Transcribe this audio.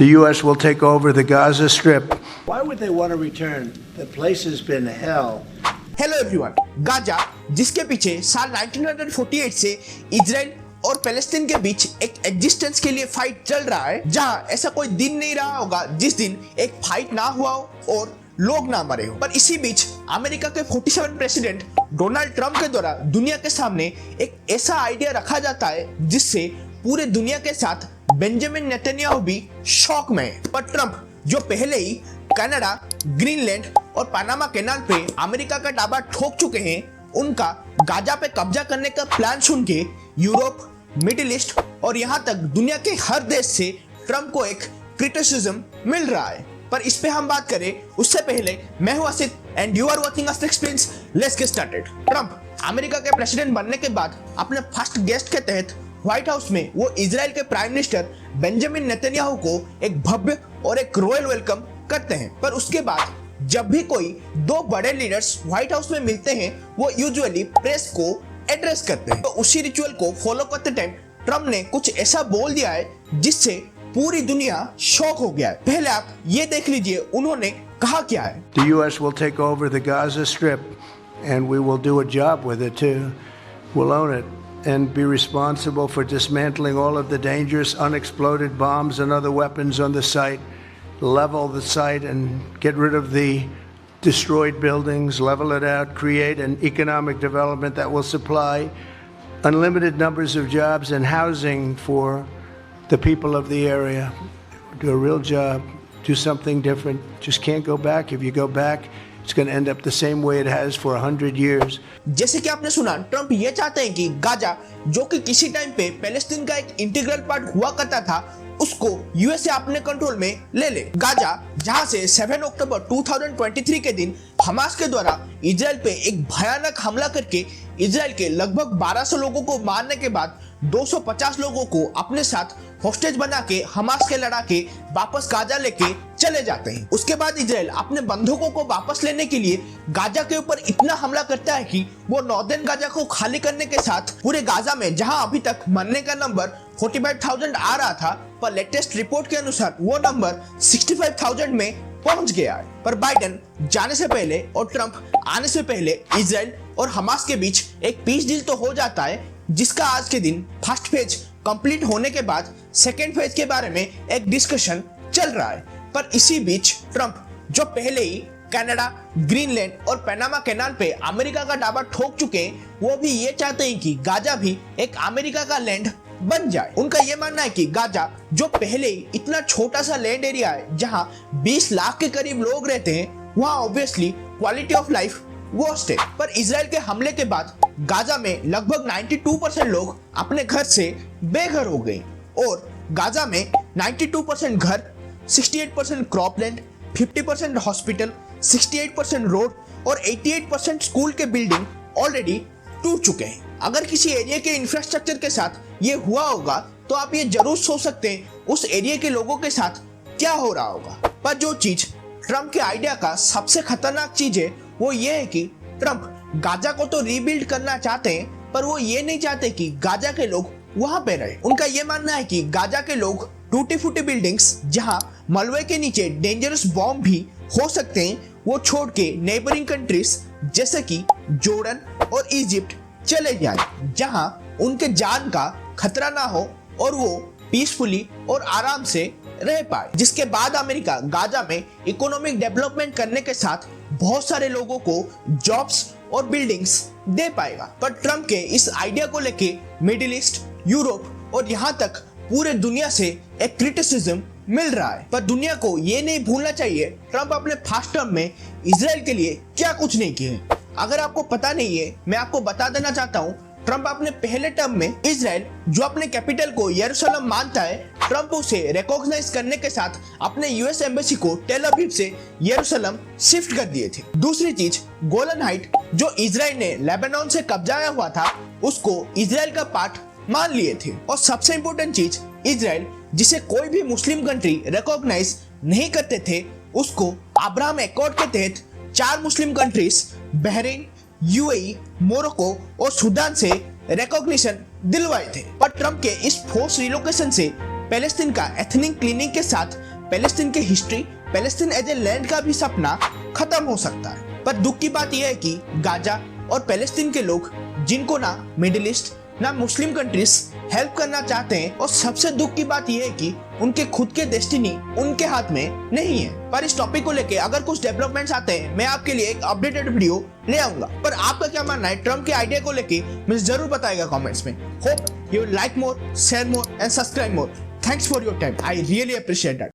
The U.S. will take over the Gaza Strip. Why would they want to return? The place has been hell. Hello everyone. Gaza, जिसके पीछे साल 1948 से Israel और Palestine के बीच एक existence के लिए फाइट चल रहा है, जहां ऐसा कोई दिन नहीं रहा होगा जिस दिन एक फाइट ना हुआ हो और लोग ना मरे हो। पर इसी बीच अमेरिका के 47 प्रेसिडेंट डोनाल्ड ट्रंप के द्वारा दुनिया के सामने एक ऐसा आइडिया रखा जाता है जिससे पूरे दुनिया के साथ बेंजामिन नेतन्याहू भी शॉक में है। पर ट्रंप, जो पहले ही कनाडा, ग्रीनलैंड और पनामा कैनाल पे अमेरिका का डाबा ठोक चुके हैं, उनका गाजा पे कब्जा करने का प्लान सुन के यूरोप, मिडिल ईस्ट और यहाँ तक दुनिया के हर देश से ट्रंप को एक क्रिटिसिज्म मिल रहा है। पर इस पे हम बात करें उससे पहले, मैं हूं Asit and you are watching Asit explains. Let's get started. Trump America के प्रेसिडेंट बनने के बाद अपने फर्स्ट गेस्ट के तहत व्हाइट हाउस में वो इजराइल के प्राइम मिनिस्टर बेंजामिन नेतन्याहू को एक भव्य और एक रॉयल वेलकम करते हैं। पर उसके बाद जब भी कोई दो बड़े लीडर्स व्हाइट हाउस में मिलते हैं, वो यूजुअली प्रेस को एड्रेस करते हैं। तो उसी रिचुअल को फॉलो करते टाइम ट्रंप ने कुछ ऐसा बोल दिया है जिससे पूरी दुनिया शॉक हो गया है। पहले आप ये देख लीजिए उन्होंने कहा क्या है। The U.S. will take over the Gaza Strip, and we will do a job with it too. We'll own it and be responsible for dismantling all of the dangerous unexploded bombs and other weapons on the site, level the site and get rid of the destroyed buildings, level it out, create an economic development that will supply unlimited numbers of jobs and housing for the people of the area. Do a real job, do something different. Just can't go back. If you go back, it's going to end up the same way it has for 100 years. जैसे कि आपने सुना, Trump ये चाहते हैं कि Gaza, जो कि किसी टाइम पे पैलेस्टीन का एक इंटीग्रल पार्ट हुआ करता था, उसको यूएसए अपने कंट्रोल में ले ले। गाजा, जहां से 7 अक्टूबर 2023 के दिन हमास के द्वारा इजराइल पे एक भयानक हमला करके इजराइल के लगभग 1200 लोगों को मारने के बाद 250 लोगों को अपने साथ हॉस्टेज बना के हमास के लड़ा के वापस गाजा लेके चले जाते हैं। उसके बाद इजराइल अपने बंधकों को वापस लेने के लिए गाजा के ऊपर इतना हमला करता है कि वो नॉर्दर्न गाजा को खाली करने के साथ पूरे गाजा में, जहां अभी तक मरने का नंबर 45,000 आ रहा था, पर लेटेस्ट रिपोर्ट के अनुसार वो नंबर 65,000 में पहुंच गया है। पर बाइडेन जाने से पहले और ट्रंप आने से पहले इजराइल और हमास के बीच एक पीस डील तो हो जाता है, जिसका आज के दिन फर्स्ट फेज कंप्लीट होने के बाद सेकेंड फेज के बारे में एक डिस्कशन चल रहा है। पर इसी बीच ट्रंप, जो पहले ही कनाडा, ग्रीनलैंड और पनामा कैनाल पे अमेरिका का डाबा ठोक चुके हैं, वो भी ये चाहते हैं कि गाजा भी एक अमेरिका का लैंड बन जाए। उनका ये मानना है कि गाजा, जो पहले ही इतना छोटा सा लैंड एरिया है जहां 20 लाख के करीब लोग रहते हैं, वहां obviously quality of life worst है। पर इजराइल के हमले के बाद गाजा में लगभग 92% लोग अपने घर से बेघर हो गए और गाजा में 92% घर, 68% क्रॉपलैंड, 50% हॉस्पिटल, 68% रोड और 88% स्कूल के बिल्डिंग ऑलरेडी टूट चुके हैं। अगर किसी एरिया के इंफ्रास्ट्रक्चर के साथ ये हुआ होगा तो आप ये जरूर सोच सकते हैं उस एरिया के लोगों के साथ क्या हो रहा होगा। पर जो चीज ट्रंप के आइडिया का सबसे खतरनाक चीज है, वो ये है कि ट्रंप गाजा को तो रीबिल्ड करना चाहते हैं, पर वो ये नहीं चाहते कि गाजा के लोग वहां पे रहे। उनका ये मानना है कि गाजा के लोग टूटी फूटी बिल्डिंग्स, जहां मलबे के नीचे डेंजरस बॉम्ब भी हो सकते हैं, वो छोड़ के नेबरिंग कंट्रीज जैसे कि जॉर्डन और इजिप्ट चले जाए, जहां उनके जान का खतरा ना हो और वो पीसफुली और आराम से रह पाए। जिसके बाद अमेरिका गाजा में इकोनॉमिक डेवलपमेंट करने के साथ बहुत सारे लोगों को जॉब्स और बिल्डिंग्स दे पाएगा। पर ट्रंप के इस आइडिया को लेके मिडिल ईस्ट, यूरोप और यहाँ तक पूरे दुनिया से एक क्रिटिसिज्म मिल रहा है। पर दुनिया को ये नहीं भूलना चाहिए ट्रंप अपने फर्स्ट टर्म में इजराइल के लिए क्या कुछ नहीं किए। अगर आपको पता नहीं है, मैं आपको बता देना चाहता हूँ, ट्रंप अपने पहले टर्म में इजराइल, जो अपने कैपिटल को यरूशलेम मानता है, ट्रंप उसे रिकॉग्नाइज करने के साथ अपने यूएस एम्बेसी को टेल अवीव से यरूशलेम शिफ्ट कर दिए थे। दूसरी चीज, गोलन हाइट, जो इजराइल ने लेबनान से कब्जाया हुआ था, उसको इजराइल का पार्ट मान लिए थे। और सबसे इंपॉर्टेंट चीज, इजराइल, जिसे कोई भी मुस्लिम कंट्री रिकॉग्नाइज नहीं करते थे, उसको अब्राहम एकॉर्ड के तहत 4 Muslim countries Bahrain, UAE, Morocco और सूडान से रिकॉग्निशन दिलवाए थे। पर ट्रंप के इस फोर्स रिलोकेशन से पैलेस्टीन का एथनिक क्लीनिंग के साथ पैलेस्टीन की history, Palestine as a land का भी सपना खत्म हो सकता है। पर दुख की बात यह है कि गाजा और पैलेस्टीन के लोग, जिनको ना मिडिल ईस्ट ना मुस्लिम कंट्रीज हेल्प करना चाहते हैं, और सबसे दुख की बात यह है कि उनके खुद के डेस्टिनी उनके हाथ में नहीं है। पर इस टॉपिक को लेके अगर कुछ डेवलपमेंट्स आते हैं, मैं आपके लिए एक अपडेटेड वीडियो ले आऊंगा। पर आपका क्या मानना है ट्रम्प के आइडिया को लेके, मुझे जरूर बताएगा कमेंट्स में। Hope you like more, share more and subscribe more. Thanks for your time, I really appreciate that.